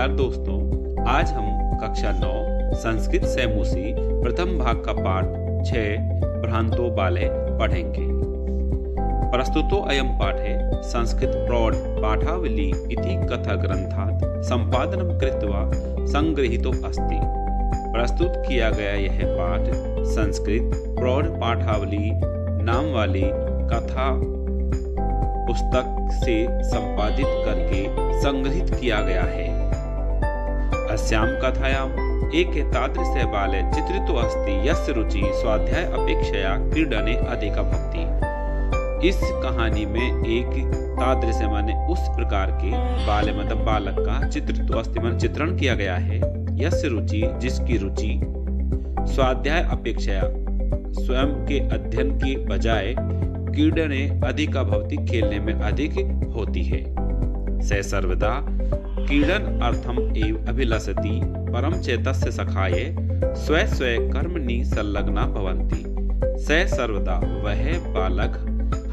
नमस्कार दोस्तों, आज हम कक्षा 9 संस्कृत सैमुसी प्रथम भाग का पाठ 6 भ्रांतो बाले पढ़ेंगे। प्रस्तुतो अयं पाठे संस्कृत प्रौढ़ पाठावली इति कथा ग्रंथात् संपादनं कृत्वा संगृहीतो अस्ति। प्रस्तुत किया गया यह पाठ संस्कृत प्रौढ़ पाठावली नाम वाली कथा पुस्तक से संपादित करके संग्रहित किया गया है। अस्यां कथायाम् एके तादृशे बाले चित्रितो अस्ति यस्य रुचि स्वाध्याय अपेक्षया क्रीडने अधिका भवति। इस कहानी में एक तादृश माने उस प्रकार के बाले मतलब बालक का चित्रितो अस्ति माने चित्रण किया गया है। यस्य रुचि जिसकी रुचि स्वाध्याय अपेक्षया स्वयं के अध्ययन के बजाय क्रीडने अधिका भवति खेलने में अधिक होती है। स सर्वदा क्रीडन अर्थम एव अभिलषति परम चेतस्य सखाये स्व स्व कर्मणि संलग्ना भवन्ति। स सर्वदा वह बालक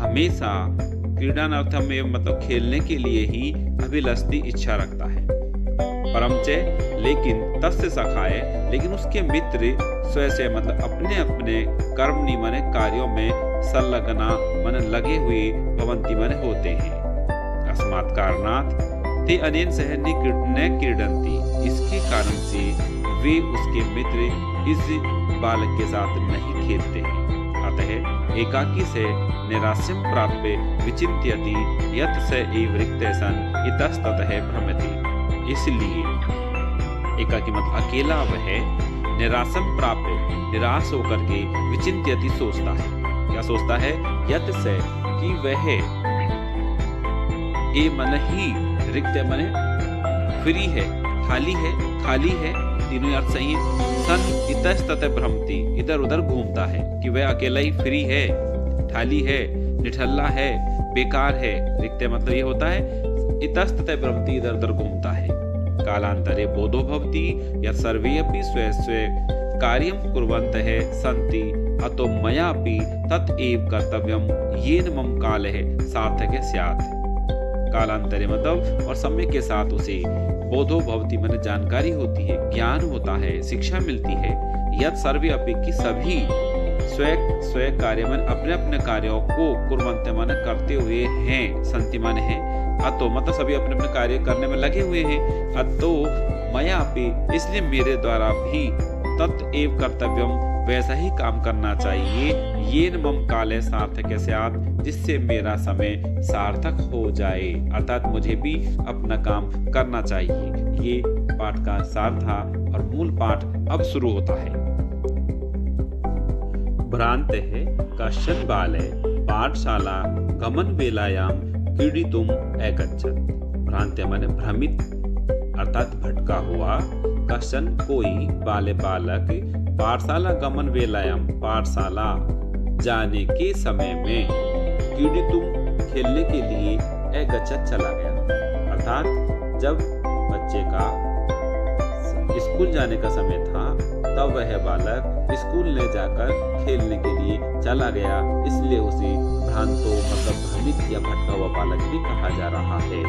हमेशा क्रीडन अर्थम एव मतलब खेलने के लिए ही अभिलषति इच्छा रखता है। परम च लेकिन तस्य सखाये लेकिन उसके मित्र स्व से मतलब अपने अपने कर्मणि माने कार्यों में संलग्ना माने लगे हुए भवन्ति माने होते हैं। अस्मात् कारणात् ते अनेन सह न क्रीडन्ति। इसके कारण से वे उसके मित्र इस बालक के साथ नहीं खेलते हैं। अतः एकाकी से निराश्यं प्राप्य विचिन्त्यति यत् स एव रिक्तः सन् इतस्ततः भ्रमति। इसलिए एकाकी मतलब अकेला वह निराश्यं प्राप्य निराश होकर के विचिन्त्यति सोचता है। क्या सोचता है? यत् स कि वह ए मन ही रिक्त मन फ्री है, खाली है, तीनों अर्थ सही है। सन इतस्ततः भ्रमति इधर उधर घूमता है कि वह अकेला ही फ्री है, खाली है, निठल्ला है, बेकार है। रिक्त मतलब ये होता है इतस्ततः भ्रमति इधर उधर घूमता है। कालांतरे बोधो भवति यत् सर्वे अपि स्व स्व कार्यं कुर्वन्तः सन्ति अतो मयापि तत् एव कर्तव्यं येन मम कालः सार्थकः स्यात्। कालांतरे मतलब और समय के साथ उसे बोधो भवति माने जानकारी होती है, ज्ञान होता है, शिक्षा मिलती है। यत् सर्वे अपि कि सभी स्व कार्य माने अपने अपने कार्यों को कुर्वन्ते माने करते हुए हैं, संति माने हैं। अतो मतलब सभी अपने अपने कार्य करने में लगे हुए हैं। अतो मयापि इसलिए मेरे द्वारा भी तत् एव कर्तव्यम वैसा ही काम करना चाहिए। येन मम काले सार्थक स्यात् जिससे मेरा समय सार्थक हो जाए, अर्थात मुझे भी अपना काम करना चाहिए। ये पाठ का सार था और मूल पाठ अब शुरू होता है। भ्रांते कश्चन बाले पाठशाला गमन वेलायां क्रीडितुम अगच्छत्। भ्रांते माने भ्रमित अर्थात भटका हुआ। कश्चन कोई बाले बालक पाठशाला गमन वेलायाम पाठशाला जाने के समय में क्रीडितुम खेलने के लिए अगच्छत् चला गया। अर्थात जब बच्चे का स्कूल जाने का समय था तब वह बालक स्कूल ले जाकर खेलने के लिए चला गया। इसलिए उसे भ्रांतो मतलब भ्रमित या भटका हुआ बालक भी कहा जा रहा है।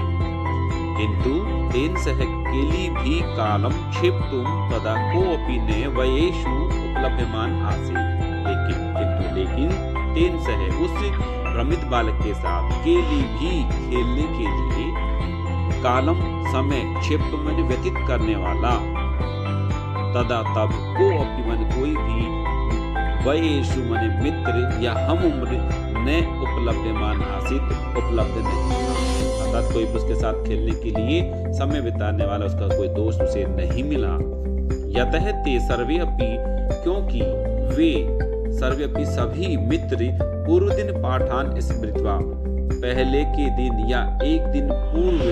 किंतु तेन सह केली भी कालम क्षिप्तुम तदा कोऽपि न वयेषु उपलभ्यमान आसीत्। लेकिन तेन सह उस भ्रमित बालक के साथ केली भी खेलने के लिए कालम समय क्षिप्तुम माने व्यतीत करने वाला तदा तब कोऽपि माने कोई भी वयेषु माने मित्र या हम उम्र न उपलब्धमान आसीत् उपलब्ध नहीं। अर्थात कोई उसके साथ खेलने के लिए समय बिताने वाला उसका कोई दोस्त उसे नहीं मिला। यतः ते सर्वे अपि क्योंकि वे सर्वे अपि सभी मित्र पूर्व दिन पाठान स्मृत्वा पहले के दिन या एक दिन पूर्व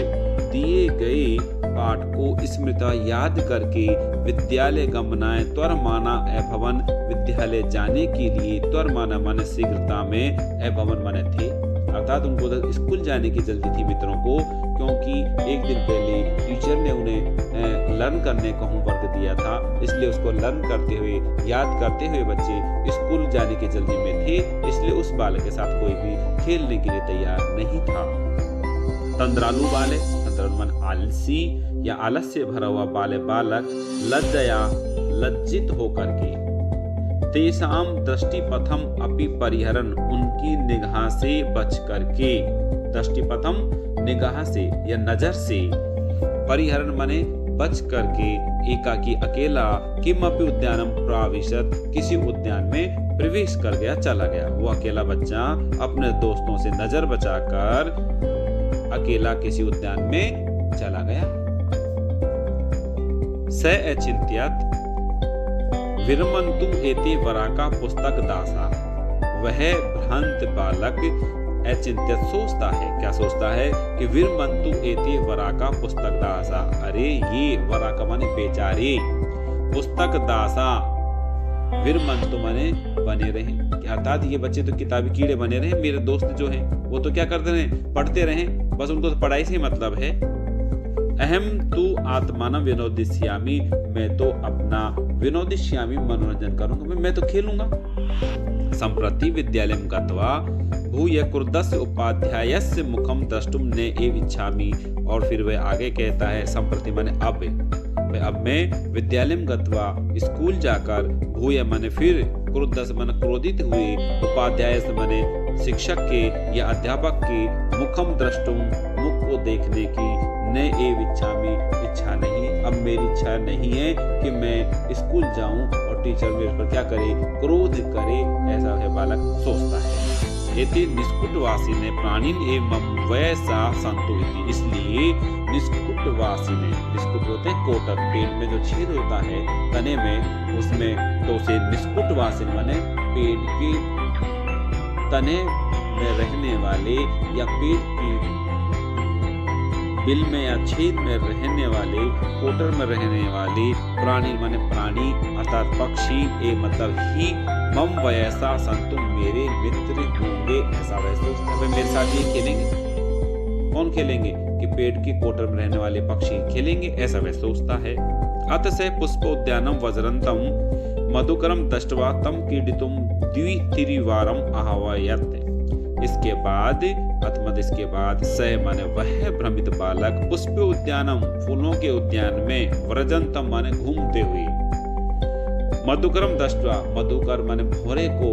दिए गए पाठ को स्मृता याद करके विद्यालय गमनाय त्वरमाना अभवन विद्यालय जाने के लिए त्वरमाना माने शीघ्रता में अभवन माने थे। अर्थात उनको स्कूल जाने की जल्दी थी मित्रों को, क्योंकि एक दिन पहले टीचर ने उन्हें लर्न करने का होमवर्क दिया था। इसलिए उसको लर्न करते हुए याद करते हुए बच्चे स्कूल जाने की जल्दी में थे। इसलिए उस बालक के साथ कोई भी खेलने के लिए तैयार नहीं था। तंद्रालु बाले तरुण मन आलसी या आलस से भरा हुआ बालक लज्जया लज्जित होकर के तेषां दृष्टिपथम अपि परिहरन उनकी निगाह से बच करके, दृष्टिपथम निगाह से या नजर से, परिहरन माने बच करके, एकाकी अकेला किमपि उद्यानम प्राविशत किसी उद्यान में प्रवेश कर गया, चला गया। वो अकेला बच्चा अपने दोस्तों से नजर बचाकर अकेला किसी उद्यान में चला गया। स अचिंत्यत विरमंतु एते वराका पुस्तक दासा, वह भ्रांत बालक अचिंत्यत सोचता है, क्या सोचता है कि विरमंतु एते वराका पुस्तक दासा, अरे ये वराका माने बेचारे, पुस्तक दासा विरमंतु माने बने रहे, अर्थात ये बच्चे तो किताबी कीड़े बने रहे। मेरे दोस्त जो हैं वो तो क्या करते रहे, पढ़ते रहे, बस उनको तो पढ़ाई से ही मतलब है। अहम तु आत्मानम विनोदिष्यामि, मैं तो अपना विनोदिष्यामि मनोरंजन करूंगा, मैं तो खेलूंगा। संप्रति विद्यालयं गत्वा भूय क्रुद्धस्य उपाध्यायस्य मुखम द्रष्टुम न एव इच्छामि, और फिर वह आगे कहता है संप्रति माने अब मैं विद्यालय गत्वा स्कूल जाकर भूय माने फिर क्रुद्धस्य माने क्रोधित हुए, उपाध्याय माने शिक्षक के या अध्यापक के, मुखम द्रष्टुम मुख को देखने की, न एव इच्छामि इच्छा नहीं, अब मेरी इच्छा नहीं है कि मैं स्कूल जाऊं और टीचर मेरे पर क्या करे, क्रोध करे, ऐसा है बालक सोचता है। एते निष्कुटवासी ने प्राणीन एवं वैसा संतुलित, इसलिए निष्कुटवासी ने, निष्कुट होते कोटर, पेड़ में जो छेद होता है तने में, उसमें तो उसे निष्कुटवासी माने पेड़ के तने में रहने वाले या पेड़ की बिल में या छेद में रहने वाले, कोटर में रहने वाले प्राणी माने प्राणी अर्थात पक्षी, ए मतलब ही, मम वैसा संतु मेरे मित्र होंगे, ऐसा वैसे मेरे साथ ये खेलेंगे। कौन खेलेंगे कि पेड़ की कोटर में रहने वाले पक्षी खेलेंगे, ऐसा वह सोचता है। अतः पुष्पोद्यानम वज्रंतम मधुकरम दृष्ट्वा तम क्रीडितुम द्वित्रिवारम आह्वयत्, इसके बाद इसके बाद सह माने वह भ्रमित बालक पुष्प उद्यानम फूलों के उद्यान में, व्रजंतम माने घूमते हुए, मधुकरम दृष्ट्वा मधुकर माने भौरे को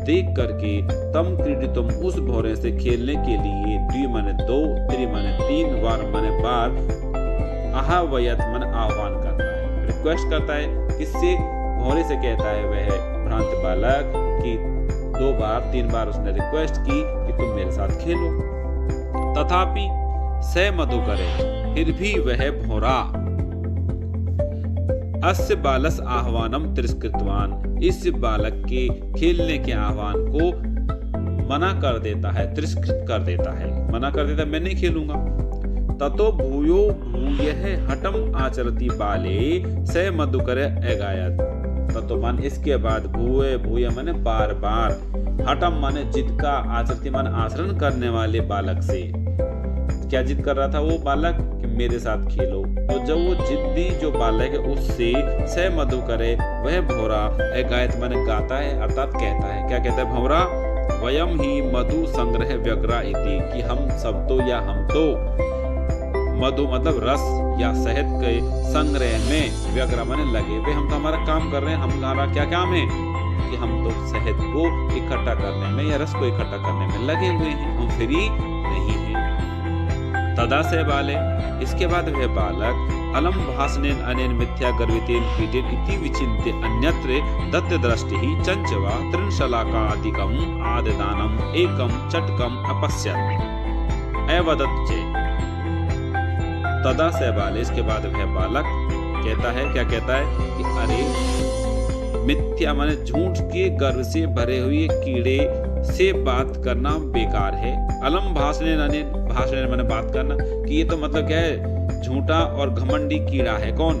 देख करके, तम क्रीडितुम उस भौरे से खेलने के लिए, द्वि माने दो, त्रि माने तीन, वार माने बार, आह्वयत् माने आह्वान करता है, रिक्वेस्ट करता है, किससे, भौरे से कहता है वह भ्रांत बालक कि 2 बार 3 बार उसने रिक्वेस्ट की कि तुम मेरे साथ खेलो। तथापि स मधुकरे, फिर भी वह भौरा, अस्य बालस आह्वानम तिरस्कृतवान, इस बालक के खेलने के आह्वान को मना कर देता है, तिरस्कृत कर देता है, मना कर देता है, मैं नहीं खेलूंगा। ततो भूयो भूयः हठम आचरति बाले स मधुकरे अगायत, ततो मान इसके बाद भूय भूय माने बार बार, हठम माने जिद का, आचरति माने आचरण करने वाले बालक से, क्या जिद कर रहा था वो बालक कि मेरे साथ खेलो, तो जब वो जिद्दी जो बालक है उससे स मधुकरे वह भौरा अगायत माने गाता है, अर्थात कहता है, क्या कहता है भौरा, वयम ही मधु संग्रह व्यग्रा इति, कि हम सब तो या हम तो, मधु मतलब रस या शहद के संग्रह में, व्यग्र माने लगे वे, हम तो हमारा काम कर रहे हैं, हमारा क्या काम है कि हम तो शहद को इकट्ठा करने में या रस को इकट्ठा करने में लगे हुए हैं, हम फ्री नहीं हैं। तदा से बाले, इसके बाद वह बालक अलम भाषणेन अनेन मिथ्या गर्वितेन पीडेन इति विचिन्त्य अन्यत्र दत्त दृष्टिः चंचवा तृणशलाकादिकम् आददानम् एकं चटकम् अपश्यत् अवदत् च। तदा से बाले, इसके बाद वह बालक कहता है, क्या कहता है कि अरे मिथ्या माने झूठ के गर्व से भरे हुए कीड़े से बात करना बेकार है। अलम भाषण माने बात करना, कि ये तो मतलब क्या है, झूठा और घमंडी कीड़ा है, कौन,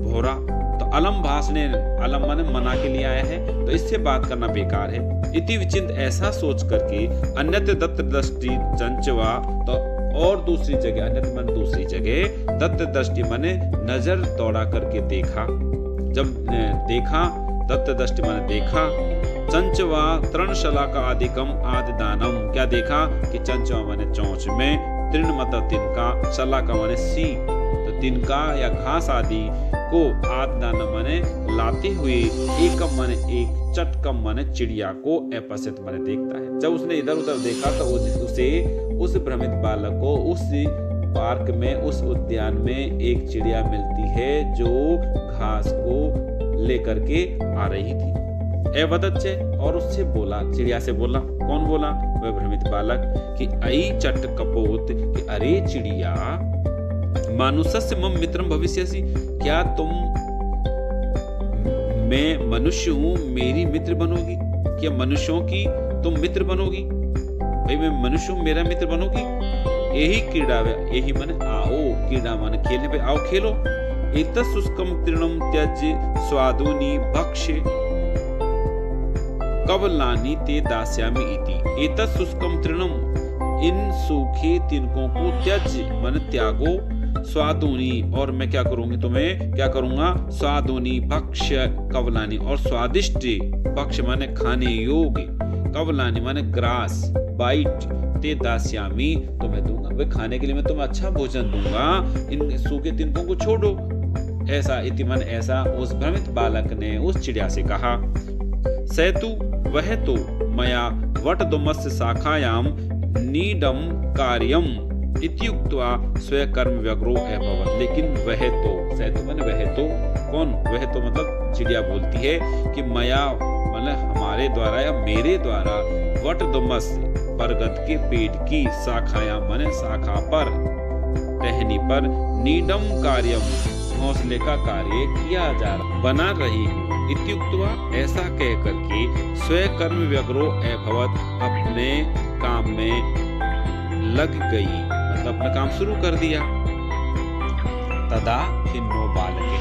भौरा। तो अलम भाषण, अलम माने मना के लिए आया है, तो इससे बात करना बेकार है। इति विचिंत, ऐसा सोच करके, अन्यत्र दत्त दृष्टि चंचवा, तो और दूसरी जगह, अन्यत्र माने दूसरी जगह, दत्त दृष्टि माने नजर दौड़ा करके देखा, जब देखा, दत्त दृष्टि माने देखा, चंचवा तृणशलाका आदिकम आदिदानम, क्या देखा कि चंचवा माने चोंच में तृण मतलब तिनका, शलाका माने सी, तो तिनका या घास आदि को आदान माने लाते हुए, एकम माने एक, चटकम माने चिड़िया को अपश्यत माने देखता है। जब उसने इधर उधर देखा तो उसे उस भ्रमित बालक को उस पार्क में, उस उद्यान में एक चिड़िया मिलती है जो घास को लेकर के आ रही थी। एवदच्चे, और उससे बोला, चिड़िया से बोला, कौन बोला? वह भ्रमित बालक कि अई चट कपोत, कि अरे चिड़िया, मानुषस्य मम मित्रम भविष्यसि, क्या तुम, मैं मनुष्य हूँ, मेरी मित्र बनोगी? क्या मनुष्यों की तुम मित्र बनोगी? भाई मैं मनुष्य हूँ, मेरा मित्र बनोगी? यही क्रीड़ा, यही माने आओ, क्रीड़ा माने खेलने पे आओ, खेलो। एतत्सुष्कम तृणम त्यज स्वादुनि भक्ष्य कवलानि ते दास्यामि इति। एतत्सुष्कम तृणम, इन सूखे तिनकों को त्यज माने त्यागो, स्वादुनि, और मैं क्या करूंगी, तुम्हें क्या करूंगा? स्वादुनि भक्ष्य कवलानि, और स्वादिष्ट, भक्ष्य माने खाने योग्य, कवलानि माने ग्रास, बाइट, ते दास्यामी, तुम्हें दूंगा। वे खाने के लिए मैं तुम्हें अच्छा भोजन दूंगा, इन सूखे तिनकों को छोड़ो। ऐसा इति माने ऐसा उस भ्रमित बालक ने उस चिड़िया से कहा। सैतु, वह तो मया वटदुमस्य शाखायाम नीडम कार्यम इत्युक्त्वा स्वकर्म व्यग्रो अभवत्। लेकिन वह तो, सैतु माने वह तो, कौन? वह तो मतलब चिड़िया बोलती है कि मया मतलब हमारे द्वारा या मेरे द्वारा, वटदुमस्य बरगद के पेड़ की, शाखायाम माने शाखा पर, टहनी पर, नीडम कार्यम घोंसले का कार्य किया जा रहा, बना रही हूँ। इत्युक्त्वा, ऐसा कह करके, स्वकर्म व्यग्रो अभवत्, अपने काम में लग गई, मतलब अपना काम शुरू कर दिया। तदा खिन्नो बालके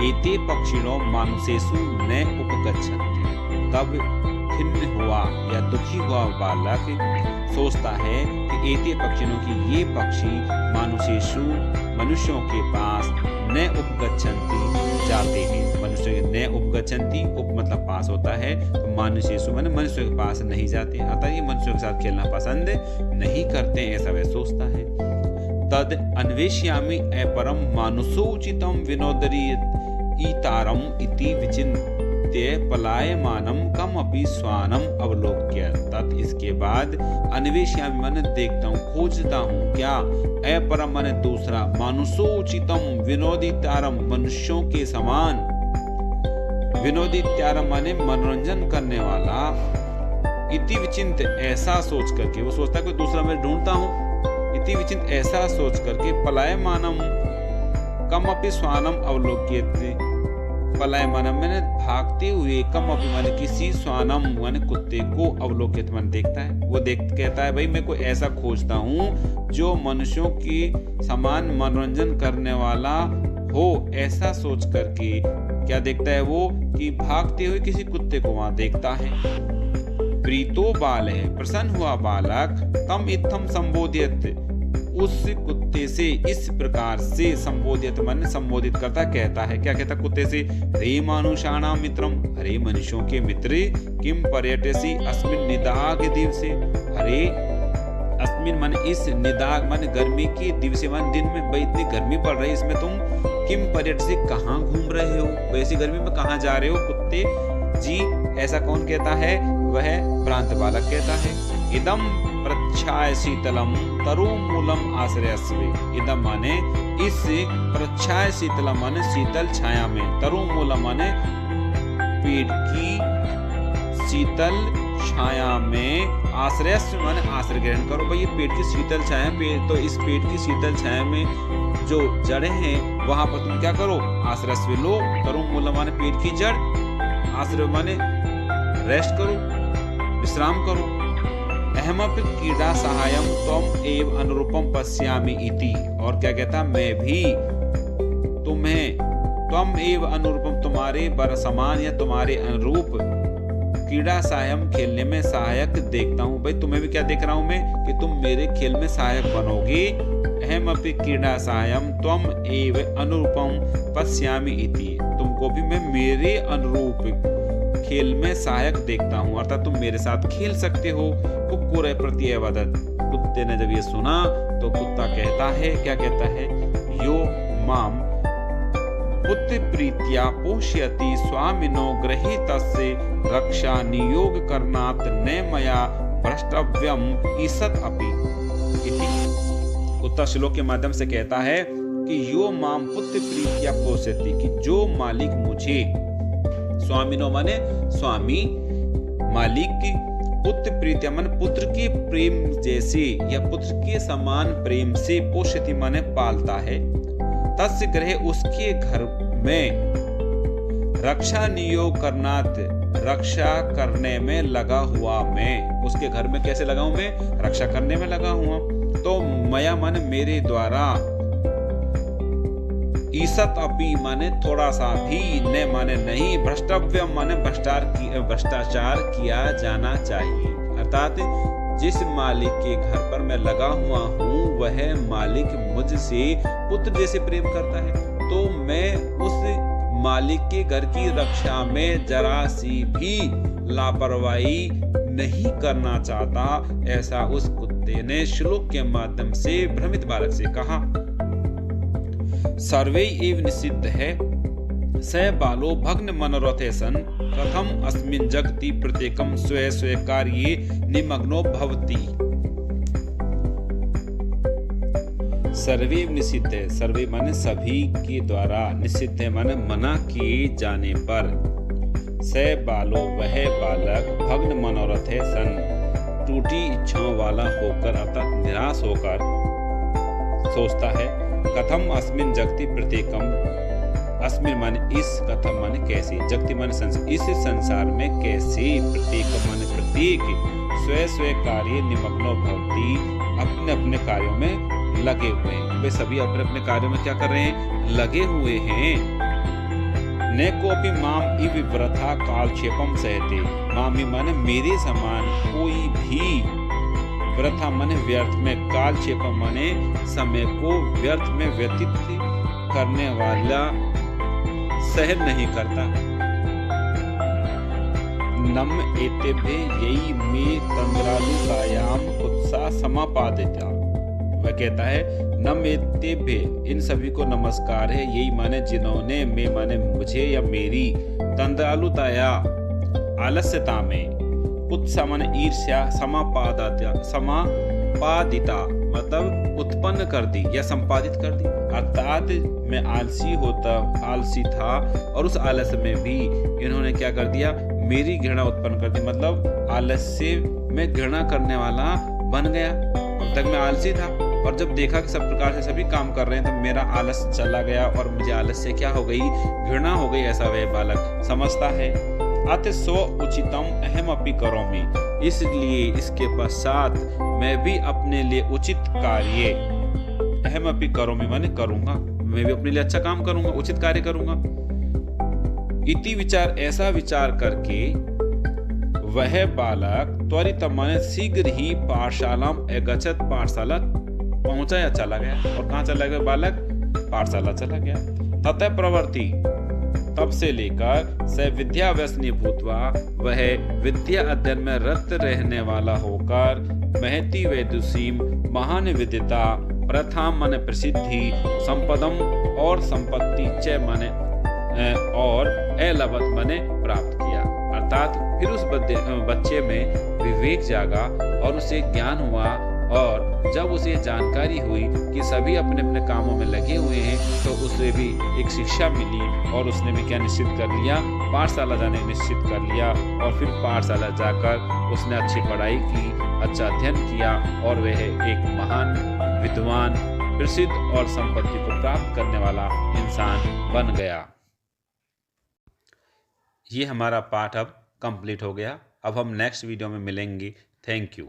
एते पक्षिणो मानुषेषु न उपगच्छन्ति। तब खिन्न हुआ या दुखी हुआ बालक सोचता है कि एते पक्षियों की ये पक्षी मानुषेषु मनुष्यों के पास न उपगच्छन्ति जाते हैं। मनुष्य न उपगच्छन्ति, उप मतलब पास होता है, तो मानुषेषु माने मनुष्य के पास नहीं जाते, अतः ये मनुष्यों के साथ खेलना पसंद नहीं करते, ऐसा वह सोचता है। तद अन्वेष्यामि अपरम मानुषोचितम विनोदरीतारम इति विचिन्त्य पलायमानम कमपि स्वानम अवलोक्य। तत् इसके बाद अन्वेष्यामि माने देखता हूँ, खोजता हूँ, क्या? अपरम माने दूसरा, मानुषोचितम विनोदितारम मनुष्यों के समान, विनोदितारम माने मनोरंजन करने वाला, इति विचिंत ऐसा सोच करके, वो सोचता है कोई दूसरा मैं ढूंढता हूँ, इति विचिंत ऐसा सोच करके, पलायमानम कमपि स्वानम अवलोक्यते, पलायमानम मैंने भागते हुए, कमपि माने किसी, स्वानम माने कुत्ते को, अवलोकित माने देखता है, वो देख कहता है भाई मैं कोई ऐसा खोजता हूँ जो मनुष्यों के समान मनोरंजन करने वाला हो, ऐसा सोच करके क्या देखता है वो, कि भागते हुए किसी कुत्ते को वहां देखता है। प्रीतो बाल है, प्रसन्न हुआ बालक, तम इत्थम संबोधित, उस कुत्ते से इस प्रकार से संबोधित मन संबोधित करता, कहता है, क्या कहता कुत्ते से? रे मानुषाणां मित्रम, हरे मनुष्यों के मित्र, किम पर्यटसी अस्मिन् निदाघ दिवसे, हरे अस्मिन् मन इस निदाघ मन गर्मी के दिवसे मन दिन में, भाई इतनी गर्मी पड़ रही है इसमें तुम किम पर्यटसी कहाँ घूम रहे हो, वैसी गर्मी में कहाँ जा रहे हो कुत्ते जी? ऐसा कौन कहता है? वह भ्रांत बालक कहता है। इदम प्रच्छाय शीतलम तरुमूलम आश्रयस्वे, इदम माने इस, प्रच्छाय शीतलम माने शीतल छाया में, तरुमूलम माने पेड़ की शीतल छाया में, आश्रयस्व माने आश्रय ग्रहण करो। भाई ये पेड़ की शीतल छाया, पेड़ तो इस पेड़ की शीतल छाया में जो जड़ें हैं वहां पर तुम क्या करो? आश्रयस्व लो। तरुमूलम माने पेड़ की जड़, आश्रय माने रेस्ट करो, विश्राम करो। अहमपि क्रीड़ा सहायम त्वम एव अनुरूपम पश्यामि इति, और क्या कहता? मैं भी तुम्हें, त्वम एव अनुरूपम तुम्हारे बर समान या तुम्हारे अनुरूप, क्रीड़ा सहायम खेलने में सहायक देखता हूँ। भाई तुम्हें भी क्या देख रहा हूँ मैं, कि तुम मेरे खेल में सहायक बनोगे। अहमपि क्रीड़ा सहायम त्वम एव अनुरूपम पश्यामि इति, तुमको भी मैं मेरे अनुरूप खेल में सहायक देखता हूँ, अर्थात तुम मेरे साथ खेल सकते हो। कुक्कुर प्रत्यय वदत, कुत्ते ने जब ये सुना तो कुत्ता कहता है, क्या कहता है, यो माम पुत्र प्रीत्या पोष्यति स्वामिनो गृहीतस्य रक्षा नियोग करनात् न मया भ्रष्टव्यम ईसत् अपि इति। कुत्ता श्लोक के माध्यम से कहता है कि यो माम पुत्र प्रीत्या पोष्यति, कि जो मालिक मुझे, स्वामिनो माने स्वामी, मालिक की, पुत्र प्रीत्या माने पुत्र के प्रेम जैसे या पुत्र के समान प्रेम से, पोष्यति माने पालता है, तस्य गृह उसके घर में, रक्षा नियोग करनात् रक्षा करने में लगा हुआ मैं, उसके घर में कैसे लगा हूं मैं, रक्षा करने में लगा हुआ। तो मया माने मेरे द्वारा, ईसत अपि माने थोड़ा सा भी, न माने नहीं, भ्रष्टव्यम माने भ्रष्टाचार किया जाना चाहिए। अर्थात जिस मालिक के घर पर मैं लगा हुआ हूँ वह मालिक मुझसे पुत्र जैसे प्रेम करता है, तो मैं उस मालिक के घर की रक्षा में जरा सी भी लापरवाही नहीं करना चाहता, ऐसा उस कुत्ते ने श्लोक के माध्यम से भ्रमित बालक से कहा। सर्वे एव निषिद्ध है स बालो भग्न मनोरथे सन कथम अस्मिन् जगति प्रत्येकम स्वे स्वे कार्ये निमग्नो भवति। सर्वे निषिद्ध है, सर्वे माने सभी के द्वारा, निषिद्ध है माने मना किए जाने पर, स बालो वह बालक, भग्न मनोरथ है सन टूटी इच्छाओं वाला होकर, अर्थात निराश होकर सोचता है, कथम अस्मिन् जगति प्रत्येकम, अस्मिन् माने इस, कथम माने कैसे, जगति माने संसार, इस संसार में कैसे, प्रत्येक माने प्रत्येक, स्वे स्वे कार्य निमग्नो भवति, अपने अपने कार्यों में लगे हुए हैं। वे सभी अपने अपने कार्यों में क्या कर रहे हैं, लगे हुए हैं। ने कोपि माम इव वृथा कालक्षेपम सहते, मामी माने मेरे समान कोई भी, वृथा माने व्यर्थ में, कालक्षेपम माने समय को व्यर्थ में व्यतीत करने वाला सहन नहीं करता। नम एतेभ्य यही में तंद्रालुतायाम उत्साह समापादिता, वह कहता है नम एतेभ्य, इन सभी को नमस्कार है, यही माने जिन्होंने, मैं माने मुझे या मेरी, तंद्रालुताया आलस्यता में, उत्साह माने ईर्ष्या, समापादिता मतलब उत्पन्न कर दी या संपादित कर दी। अर्थात मैं आलसी था और उस आलस्य में भी इन्होंने क्या कर दिया, मेरी घृणा उत्पन्न कर दी, मतलब आलस्य में घृणा करने वाला बन गया। अब तक मैं आलसी था और जब देखा कि सब प्रकार से सभी काम कर रहे हैं तो मेरा आलस चला गया और मुझे आलस से क्या हो गई, घृणा हो गई, ऐसा वह बालक समझता है। अत स्व उचितम अहम अपि करोमि, इसलिए इसके पश्चात मैं भी अपने लिए उचित कार्य, अहम अपि करोमि माने करूंगा, मैं भी अपने लिए अच्छा काम करूंगा, उचित कार्य करूंगा। इति विचार, ऐसा विचार करके वह बालक त्वरित माने शीघ्र ही पाठशाला अगच्छत, पाठशाला पहुंचा या चला गया। और कहाँ चला गया बालक, पाठशाला चला गया। ततः प्रवृत्ति, तब से लेकर स विद्या व्यसनी भूतवा, वह विद्या अध्ययन में रत रहने वाला होकर, महती वैदुषीम महान विदिता, प्रथम माने प्रसिद्धि, संपदम और संपत्ति, च माने और अलभत माने प्राप्त किया। अर्थात फिर उस बच्चे में विवेक जागा और उसे ज्ञान हुआ, और जब उसे जानकारी हुई कि सभी अपने अपने कामों में लगे हुए हैं तो उसे भी एक शिक्षा मिली और उसने भी क्या निश्चित कर लिया, पाठशाला जाने निश्चित कर लिया। और फिर पाठशाला जाकर उसने अच्छी पढ़ाई की, अच्छा अध्ययन किया और वह एक महान विद्वान, प्रसिद्ध और संपत्ति को प्राप्त करने वाला इंसान बन गया। ये हमारा पाठ अब कंप्लीट हो गया। अब हम नेक्स्ट वीडियो में मिलेंगे। Thank you.